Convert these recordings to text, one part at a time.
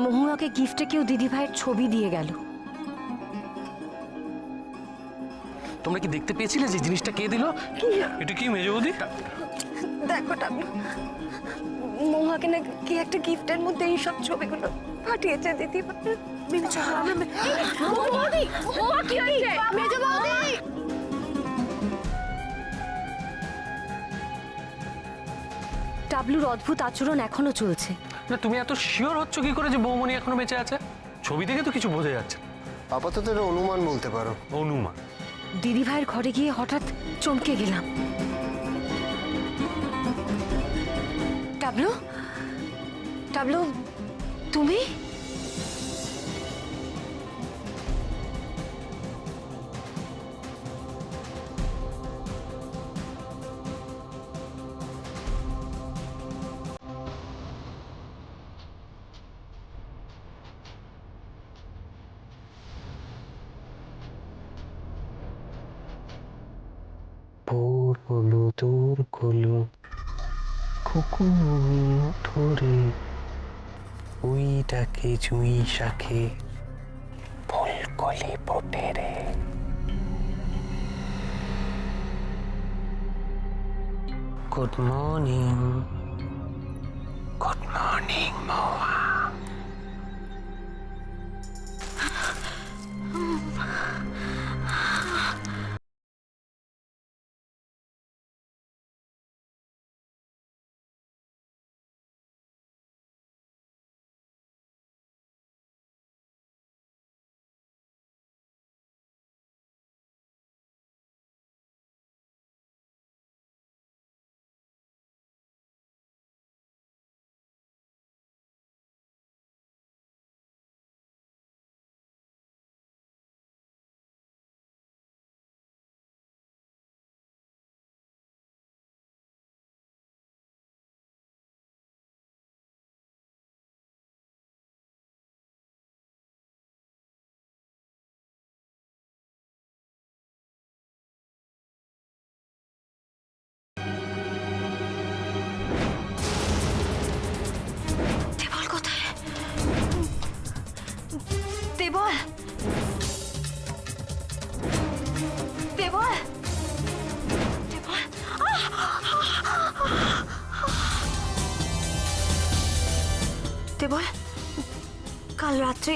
মহুয়াকে গিফটে কেউ দিদিভাইয়ের ছবি দিয়ে গেল। তোমরা কি দেখতে পেয়েছিলে যে জিনিসটা কে দিল? এটা কি মেজো বৌদি? দেখো মহুয়াকে না কি একটা গিফটের মধ্যে এইসব ছবিগুলো পাঠিয়েছে দিদিভাই। টাবলুর অদ্ভুত আচরণ এখনো চলছে। না, তুমি এত শিওর হচ্ছ কি করে যে বৌমনি এখনো বেঁচে আছে? ছবি দেখে তো কিছু বোঝা যাচ্ছে। আপাতত এটা অনুমান বলতে পারো। অনুমান? দিদিভাইয়ের ঘরে গিয়ে হঠাৎ চমকে গেলাম। টাবলু, টাবলু, তুমি? ভোর হলো তোর হলো কুকুর ধরে ওইটাকে চুই শাখে ফুলকলি ফোটে রে। গুড মর্নিং, গুড মর্নিং মহুয়া। দেবল কোথায়? দেবল, দেবল, দেবল। দেবল কাল রাত্রে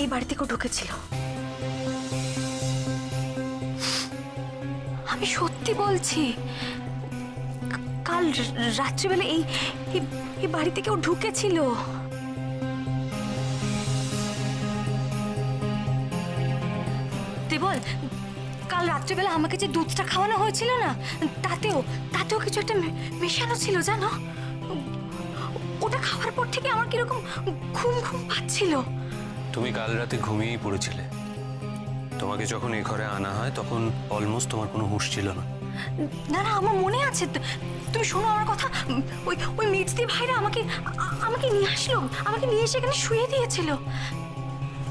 এই বাড়িতে কেউ ঢুকেছিল। আমি সত্যি বলছি, কাল রাত্রিবেলা এই বাড়িতে কেউ ঢুকেছিল। দেবল, কাল রাত্রিবেলা আমাকে যে দুধটা খাওয়ানো হয়েছিল না, তাতেও কিছু একটা মেশানো ছিল জানো। ওটা খাওয়ার পর থেকে আমার কিরকম ঘুম ঘুম পাচ্ছিল। তুমি কাল রাতে ঘুমিয়েই পড়েছিলে। তোমাকে যখন এই ঘরে আনা হয় তখন অলমোস্ট তোমার কোনো হুঁশ ছিল না। না না, আমার মনে আছে। তুমি শোনো আমার কথা। ওই মির্জি ভাইরা আমাকে নিয়ে আসলো, আমাকে নিয়ে এসে এখানে শুয়ে দিয়েছিল।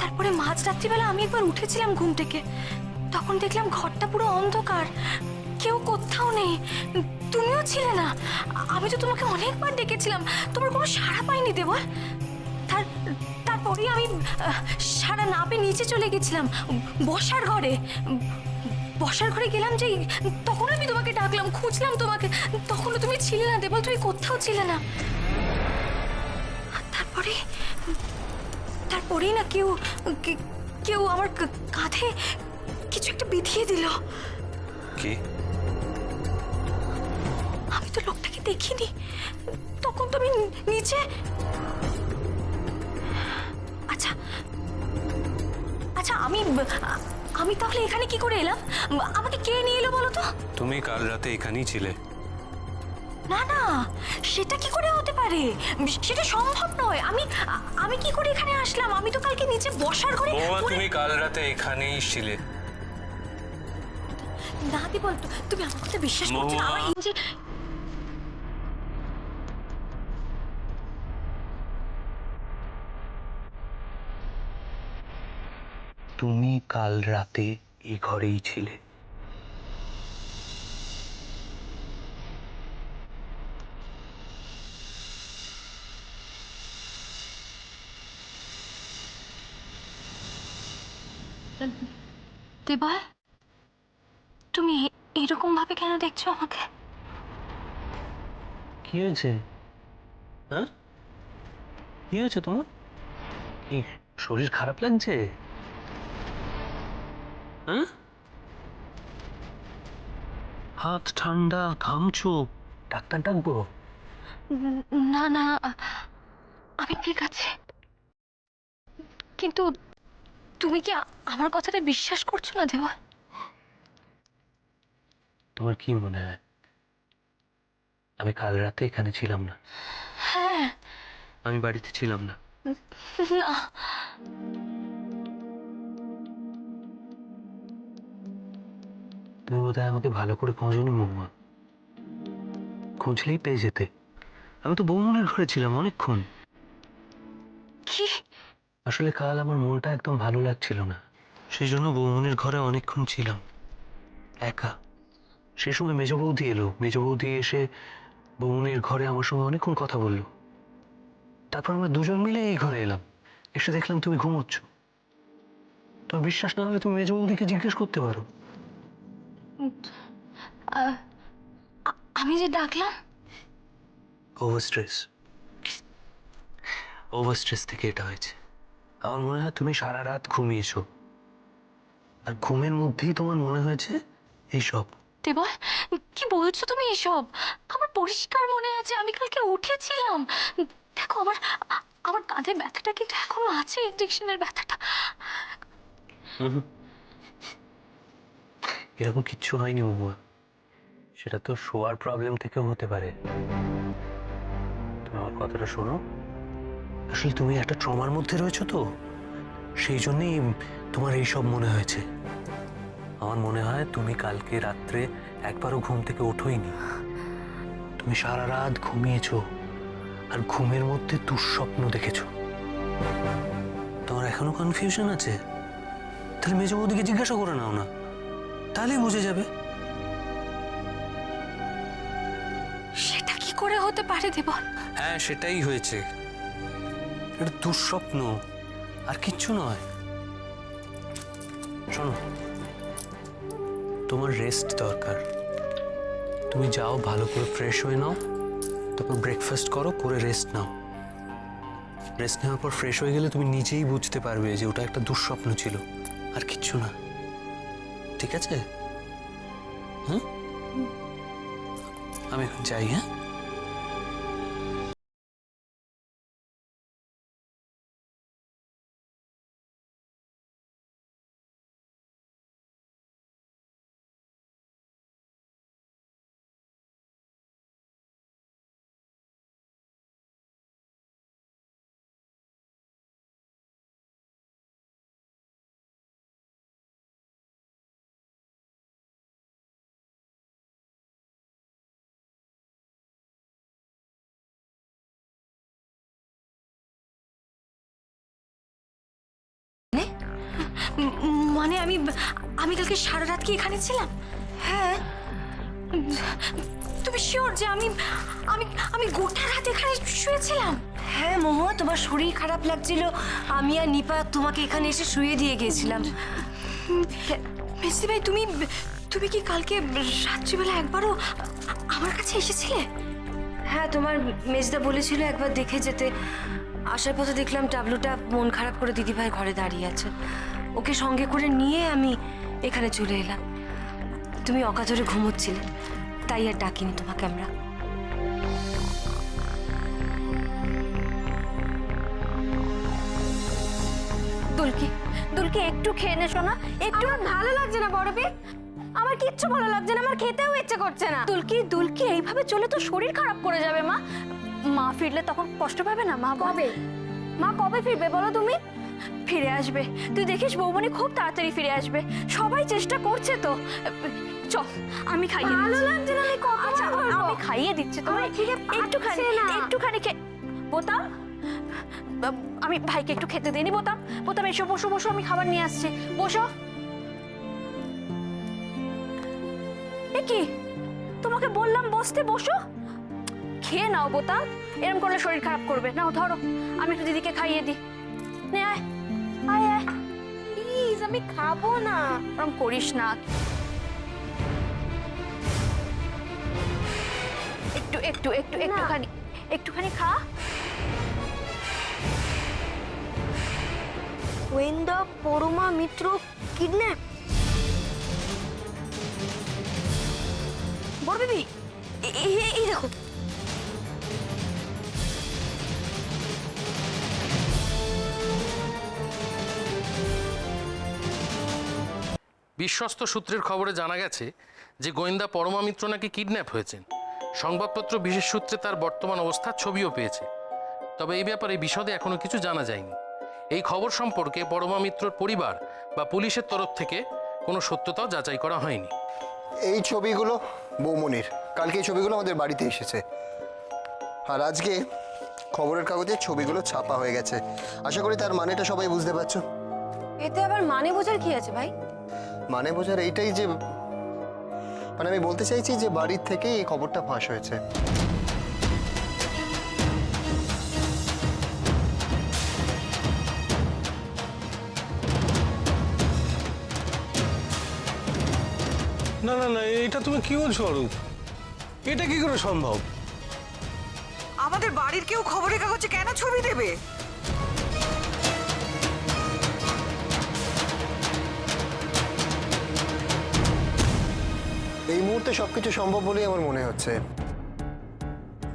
তারপরে মাঝ রাত্রিবেলা আমি একবার উঠেছিলাম ঘুম থেকে, তখন দেখলাম ঘরটা পুরো অন্ধকার, কেউ কোথাও নেই। তুমিও ছিলে না। আমি তো তোমাকে অনেকবার ডেকেছিলাম, তোমার কোনো সাড়া পাইনি দেবল। তারপরে আমি সাড়া না পেয়ে নিচে চলে গেছিলাম বসার ঘরে। বসার ঘরে গেলাম যে তখন আমি তোমাকে ডাকলাম, খুঁজলাম তোমাকে, তখনও তুমি ছিলে না দেবল, তুমি কোথাও ছিলে না। তারপরেই না কেউ আমার কাঁধে কিছু একটা বিধিয়ে দিল। কি? আমি তো লোকটাকে দেখিনি, তখন তো আমি নিচে। আচ্ছা আচ্ছা, আমি তাহলে এখানে কি করে এলাম? আমাকে কে নিয়ে এলো বলো তো? তুমি কাল রাতে এখানেই ছিলে। না না, সেটা কি করে হতে পারে? সেটা সম্ভব নয়। আমি কি করে এখানে আসলাম? আমি তো কালকে নিচে বসার ঘরে। তুমি কাল রাতে এখানেই ছিলে। না দেবল, তুমি আমার কথা বিশ্বাস করছো না? তুমি কাল রাতে এই ঘরেই ছিলে। দেবল, তুমি এরকম ভাবে কেন দেখছো আমাকে? কি হয়েছে? হ্যাঁ, কি হয়েছে তোমার? কি শরীর খারাপ লাগছে? হ্যাঁ, হাত ঠান্ডা, ঘামছো, ডাক্তার ডাকবো? না না, আমি ঠিক আছে। কিন্তু তুমি কি আমার কথাটা বিশ্বাস করছো না দেবল? তোমার কি মনে হয় আমি কাল রাতে এখানে ছিলাম না? হ্যাঁ। আমি বাড়িতে ছিলাম না। না, তুমি বোধহয় আমাকে ভালো করে খোঁজনি মহুয়া। খুঁজলেই পেয়ে যেতে। আমি তো বৌমনের ঘরে ছিলাম অনেকক্ষণ। কি? আসলে কাল আমার মনটা একদম ভালো লাগছিল না, সেই জন্য বৌমনের ঘরে অনেকক্ষণ ছিলাম একা। সে সময় মেজ বৌদি এলো। মেজ বৌদি এসে বৌমনির ঘরে আমার সঙ্গে অনেকক্ষণ কথা বললো। তারপর আমরা দুজন মিলে এই ঘরে এলাম। এসে দেখলাম তুমি ঘুমোচ্ছ। তোমার বিশ্বাস না হলে তুমি মেজ বৌদিকে জিজ্ঞেস করতে পারো। আহ, আমি যে ডাকলাম। ওভার স্ট্রেস, ওভার স্ট্রেস থেকে এটা হয়েছে। আমার মনে হয় তুমি সারা রাত ঘুমিয়েছো, আর ঘুমের মধ্যেই তোমার মনে হয়েছে এইসব। দেবল, কি বলছো তুমি এসব? আমার পরিষ্কার মনে আছে আমি কালকে উঠেছিলাম। দেখো আমার আমার কাঁধে ব্যথাটা কিন্তু এখনো আছে, ইঞ্জেকশনের ব্যথাটা। এরকম কিচ্ছু হয়নি মহুয়া। সেটা তো শোয়ার প্রবলেম থেকেও হতে পারে। তুমি আমার কথাটা শোনো। আসলে তুমি একটা ট্রমার মধ্যে রয়েছো তো, সেই জন্যই তোমার এইসব মনে হয়েছে। আমার মনে হয় তুমি কালকে রাত্রে একবারও ঘুম থেকে ওঠোইনি। তুমি সারা রাত ঘুমিয়েছো, আর ঘুমের মধ্যে দুঃস্বপ্ন দেখেছো। তোমার এখনো কনফিউশন আছে? তাহলে মেজ বৌদিকে জিজ্ঞাসা করে নাও না, তাহলেই বুঝে যাবে। সেটা কি করে হতে পারে দেবল? হ্যাঁ, সেটাই হয়েছে। এটা দুঃস্বপ্ন, আর কিচ্ছু নয়। শোনো, তোমার রেস্ট দরকার। তুমি যাও, ভালো করে ফ্রেশ হয়ে নাও, তারপর ব্রেকফাস্ট করো, করে রেস্ট নাও। রেস্ট নেওয়ার পর ফ্রেশ হয়ে গেলে তুমি নিজেই বুঝতে পারবে যে ওটা একটা দুঃস্বপ্ন ছিল, আর কিচ্ছু না। ঠিক আছে? হ্যাঁ, আমি এখন যাই। হ্যাঁ, মানে আমি আমি কালকে সারা রাত কি এখানে ছিলাম? হ্যাঁ। তুমি শিওর যে আমি আমি আমি গোটা রাত এখানে শুয়েছিলাম? হ্যাঁ মহুয়া, তোমার শরীর খারাপ লাগছিল, আমি আর নিপা তোমাকে এখানে এসে শুয়ে দিয়ে গেছিলাম। মিস্ত্রি ভাই, তুমি তুমি কি কালকে রাত্রিবেলা একবারও আমার কাছে এসেছিলে? হ্যাঁ, তোমার মেজদা বলেছিল একবার দেখে যেতে। আসার পথে দেখলাম টাবলুটা মন খারাপ করে দিদিভাই ঘরে দাঁড়িয়ে আছে। ওকে সঙ্গে করে নিয়ে আমি এখানে চলে এলাম। তুমি অকাতরে ঘুমোচ্ছিলে, তাই আর ডাকিনি তোমাকে আমরা। দুলকি, দুলকি একটু খেয়ে নে শোনা। একটু ভালো লাগছে না বড়বি, আমার কিচ্ছু ভালো লাগছে না, আমার খেতেও ইচ্ছে করছে না। দুলকি, দুলকি এইভাবে চলে তো শরীর খারাপ করে যাবে মা। মা ফিরলে তখন কষ্ট পাবে না? মা কবে, মা কবে ফিরবে বলো তুমি? ফিরে আসবে, তুই দেখিস বৌমনি খুব তাড়াতাড়ি ফিরে আসবে। সবাই চেষ্টা করছে তো। চল, আমি খাইয়ে দিচ্ছি। ভালো লাগছে না, আমি কখন আচ্ছা আমি খাইয়ে দিচ্ছি তোমায়। একটুখানি একটুখানি বোতাম, আমি ভাইকে একটু খেতে দিইনি। বোতাম, বোতাম এসো, বসো বসো, আমি খাবার নিয়ে আসছি, বসো। এ কি, তোমাকে বললাম বসতে, বসো। খেয়ে নাও বোতাম, এরকম করলে শরীর খারাপ করবে। নাও ধরো, আমি একটু দিদিকে খাইয়ে দিই। নে আয়, আয় আয়। প্লিজ, আমি খাবো না। ওরম করিস না। একটুখানি খা। গোয়েন্দা পরমা মিত্র কিডন্যাপ। বড় বেবি, এই দেখো। বিশ্বস্ত সূত্রের খবরে জানা গেছে যে গোয়েন্দা পরমা মিত্র নাকি কিডন্যাপ হয়েছেন। সংবাদপত্র বিশেষ সূত্রে তার বর্তমান অবস্থার ছবিও পেয়েছে। তবে এই ব্যাপারে বিশদে এখনো কিছু জানা যায়নি। এই খবর সম্পর্কে পরমা মিত্রর পরিবার বা পুলিশের তরফ থেকে কোনো সত্যতাও যাচাই করা হয়নি। এই ছবিগুলো বৌমনির, কালকে এই ছবিগুলো আমাদের বাড়িতে এসেছে, আর আজকে খবরের কাগজে ছবিগুলো ছাপা হয়ে গেছে। আশা করি তার মানেটা সবাই বুঝতে পারছো। এতে আবার মানে বোঝার কি আছে ভাই? মানে বোঝার এইটাই যে, মানে আমি বলতে চাইছি যে বাড়ির থেকেই এই খবরটা ফাঁস হয়েছে। না না না, এটা তুমি কি বলছো অরূপ? এটা কি করে সম্ভব? আমাদের বাড়ির কেউ খবরের কাগজে কেন ছবি দেবে? এই মুহূর্তে সবকিছু সম্ভব বলেই আমার মনে হচ্ছে।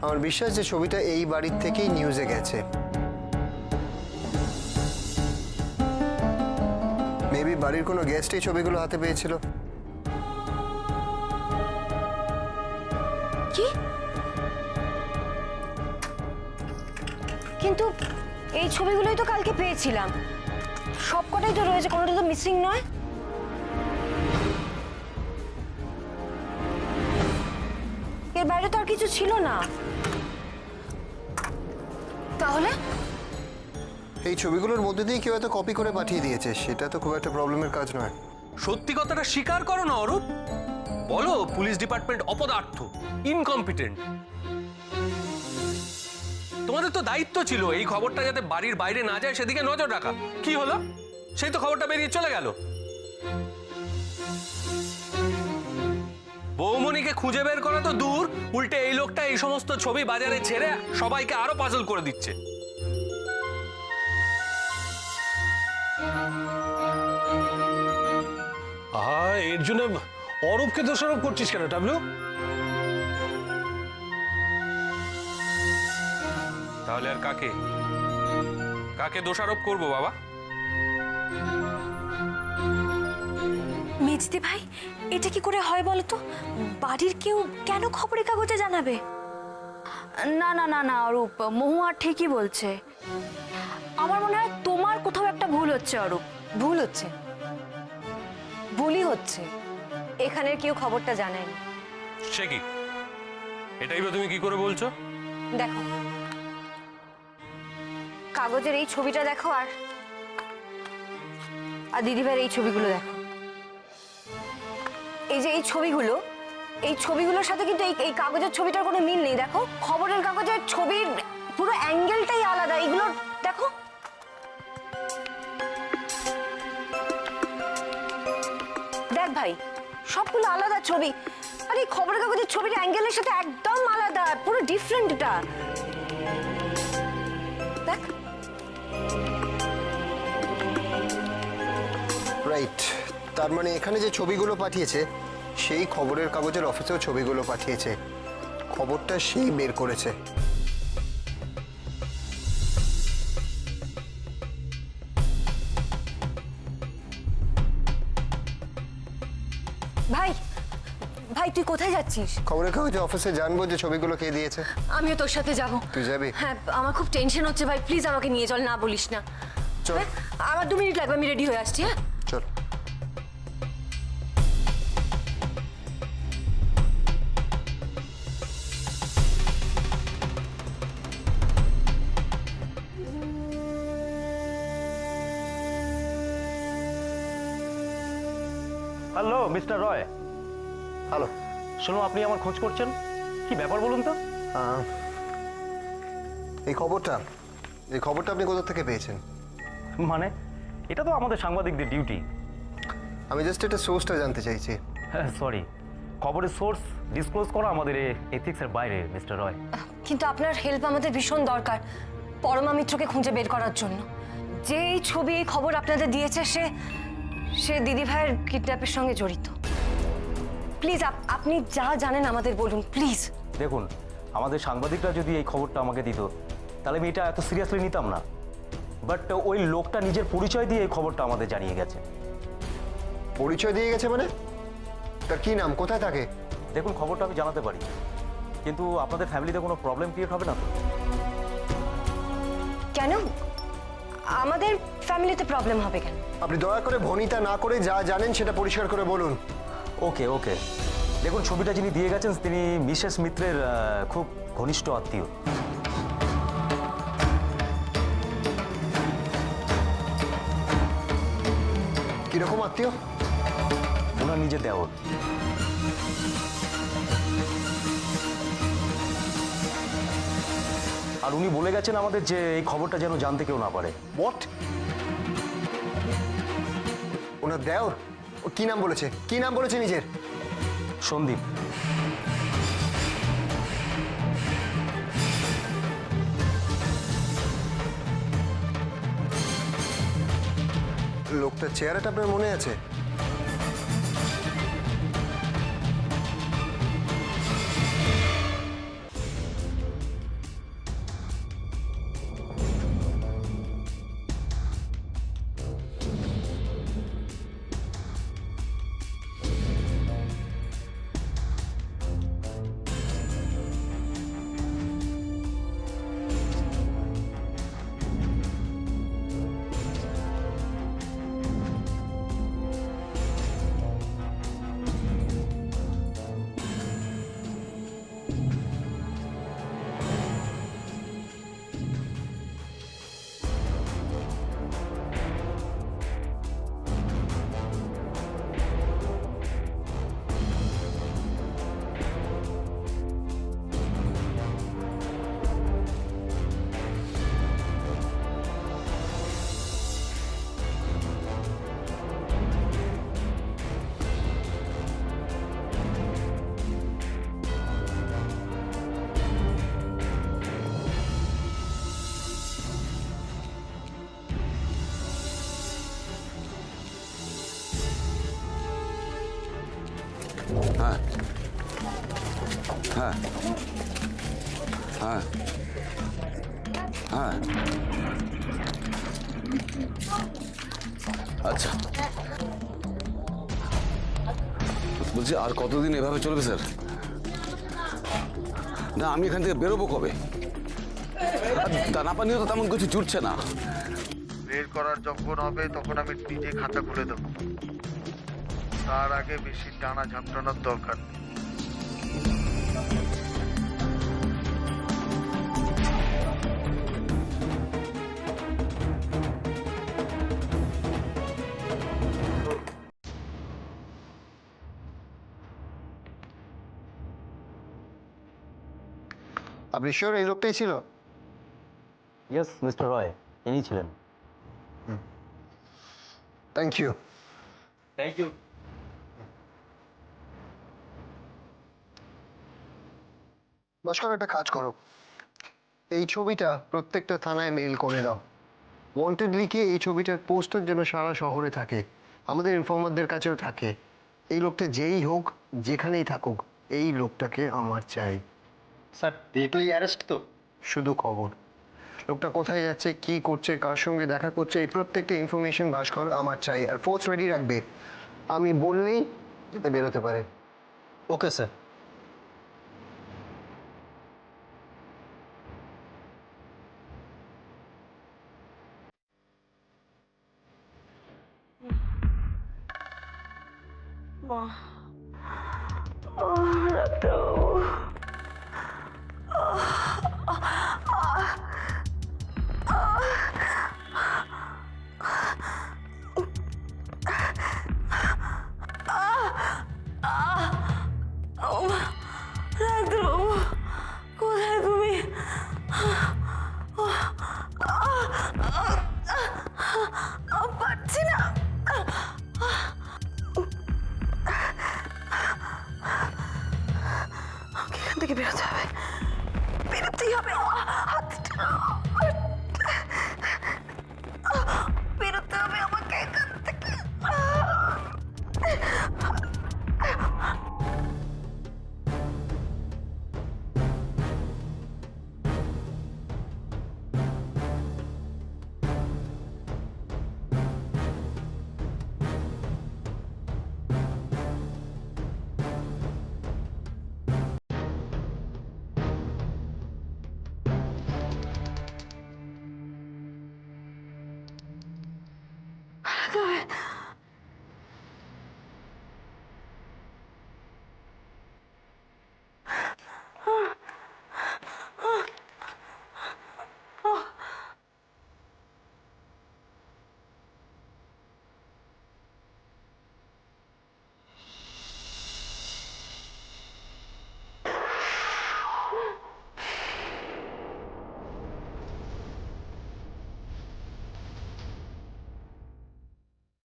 আমার বিশ্বাস যে ছবিটা এই বাড়ির থেকেই নিউজে গেছে। মেবি বাড়ির কোনো গেস্ট এই ছবিগুলো হাতে পেয়েছিল। কি? কিন্তু এই ছবিগুলোই তো কালকে পেয়েছিলাম, সবকটাই তো রয়েছে, কোনোটা তো মিসিং নয়। এর বাইরে তো আর কিছু ছিল না। তাহলে এই ছবিগুলোর মধ্যে দিয়ে কেউ হয়তো কপি করে পাঠিয়ে দিয়েছে, সেটা তো খুব একটা প্রবলেমের কাজ নয়। সত্যি কথাটা স্বীকার করো না অরূপ। বলো পুলিশ ডিপার্টমেন্ট অপদার্থ, ইনকম্পিটেন্ট। তোমাদের তো দায়িত্ব ছিল এই খবরটা যাতে বাড়ির বাইরে না যায় সেদিকে নজর রাখা। কি হলো? সেই তো খবরটা বেরিয়ে চলে গেল। বৌমনিকে খুঁজে বের করা তো দূর, উল্টে এই লোকটা এই সমস্ত ছবি বাজারে ছেড়ে সবাইকে আরো পাজল করে দিচ্ছে। এর জন্য অরূপকে দোষারোপ করছিস কেন টাবলু? তাহলে আর কাকে কাকে দোষারোপ করবো বাবা? মেজদি ভাই, এটা কি করে হয় বলো তো? বাড়ির কেউ কেন খবরের কাগজে জানাবে? না না না না অরূপ, মহুয়া ঠিকই বলছে। আমার মনে হয় তোমার কোথাও একটা ভুল হচ্ছে অরূপ। ভুল হচ্ছে, ভুলই হচ্ছে। এখানের কেউ খবরটা জানেনি। সে কি? এটাই বা তুমি কি করে বলছো? দেখো, কাগজের এই ছবিটা দেখো, আর দিদিভাইয়ের এই ছবিগুলো দেখো। এই যে এই ছবিগুলোর সাথে কিন্তু এই কাগজের ছবিটার কোনো মিল নেই। দেখো, খবরের কাগজের ছবির পুরো অ্যাঙ্গেলটাই আলাদা। এগুলো দেখো, দেখ ভাই, সবগুলো আলাদা ছবি। আর এই খবরের কাগজের ছবির অ্যাঙ্গেলের সাথে একদম আলাদা, পুরো ডিফারেন্ট এটা। দেখ, রাইট, তার মানে এখানে যে ছবিগুলো পাঠিয়েছে সেই খবরের কাগজের অফিসেও ছবিগুলো পাঠিয়েছে। খবরটা সেই বের করেছে। ভাই ভাই তুই কোথায় যাচ্ছিস? খবরের কাগজে অফিসে জানবো যে ছবিগুলো কে দিয়েছে। আমিও তোর সাথে যাব। তুই যাবি? হ্যাঁ, আমার খুব টেনশন হচ্ছে ভাই, প্লিজ আমাকে নিয়ে চল, না বলিস না। চল। হ্যাঁ, আমার 2 মিনিট লাগবে, আমি রেডি হয়ে আসছি। হ্যাঁ, চল। হ্যালো মিস্টার রয়। হ্যালো। শুনুন, আপনি আমার খোঁজ করছেন, কি ব্যাপার বলুন তো? এই খবরটা আপনি কোথা থেকে পেয়েছেন? মানে এটা তো আমাদের সাংবাদিকদের ডিউটি। আমি জাস্ট এটা সোর্সটা জানতে চাইছি। হ্যাঁ সরি, খবরের সোর্স ডিসক্লোজ করা আমাদের এথিক্সের বাইরে মিস্টার রয়। কিন্তু আপনার হেল্প আমাদের ভীষণ দরকার পরমা মিত্রকে খুঁজে বের করার জন্য। যে এই ছবি এই খবর আপনাদের দিয়েছে সে দিদি ভাইয়ের কিডন্যাপের সঙ্গে জড়িত। প্লিজ আপনি যা জানেন আমাদের বলুন প্লিজ। দেখুন, আমাদের সাংবাদিকরা যদি এই খবরটা আমাকে দিত তাহলে আমি এটা এত সিরিয়াসলি নিতাম না। বাট ওই লোকটা নিজের পরিচয় দিয়ে এই খবরটা আমাদের জানিয়ে গেছে। পরিচয় দিয়ে গেছে মানে? তার কি নাম, কোথায় থাকে? দেখুন, খবরটা আমি জানাতে পারি, কিন্তু আপনাদের ফ্যামিলিতে কোনো প্রবলেম ক্রিয়েট হবে না তো? কেন আমাদের ফ্যামিলিতে প্রবলেম হবে কেন? আপনি দয়া করে ভনিতা না করে যা জানেন সেটা পরিষ্কার করে বলুন। ওকে ওকে, দেখুন, ছবিটা যিনি দিয়ে গেছেন তিনি মিসেস মিত্রের খুব ঘনিষ্ঠ আত্মীয়। কিরকম আত্মীয়? ওনার নিজের দেওর। আর উনি বলে গেছেন আমাদের যে এই খবরটা যেন জানতে কেউ না পারে। হোয়াট? ওনার দেওর? ও কি নাম বলেছে, কি নাম বলেছে নিজের? সন্দীপ। লোকটার চেহারাটা আপনার মনে আছে? হ্যাঁ হ্যাঁ হ্যাঁ হ্যাঁ, আচ্ছা, বলছি আর কতদিন এভাবে চলবে স্যার? না, আমি এখান থেকে বেরোবো কবে? দানা পানিও তো তেমন কিছু জুটছে না। বের করার যখন হবে তখন আমি নিজে খাতা খুলে দেবো, তার আগে বেশি টানা ঝাপটানোর দরকার নেই। আপনি শিওর এই লোকটাই ছিল? ইয়েস মিস্টার রয়, ইনি ছিলেন। Thank you. Thank you. Bhaskar, একটা কাজ করো, এই ছবিটা প্রত্যেকটা থানায় মেইল করে দাও। ওয়ান্টেড লিখে এই ছবিটার পোস্টার যেন সারা শহরে থাকে, আমাদের ইনফর্মারদের কাছেও থাকে। এই লোকটা যেই হোক, যেখানেই থাকুক, এই লোকটাকে আমার চাই। স্যার ডিরেক্টলি অ্যারেস্ট তো? শুধু খবর, লোকটা কোথায় যাচ্ছে, কি করছে, কার সঙ্গে দেখা করছে, এই প্রত্যেকটা ইনফরমেশন ভাস্কর আমার চাই। আর ফোর্স রেডি রাখবে, আমি বললেই যাতে বেরোতে পারে। Okay sir. কোথায় তুমি? পারছি বেরোতেই হবে, বেরোতে হবে আমাকে এখান থেকে।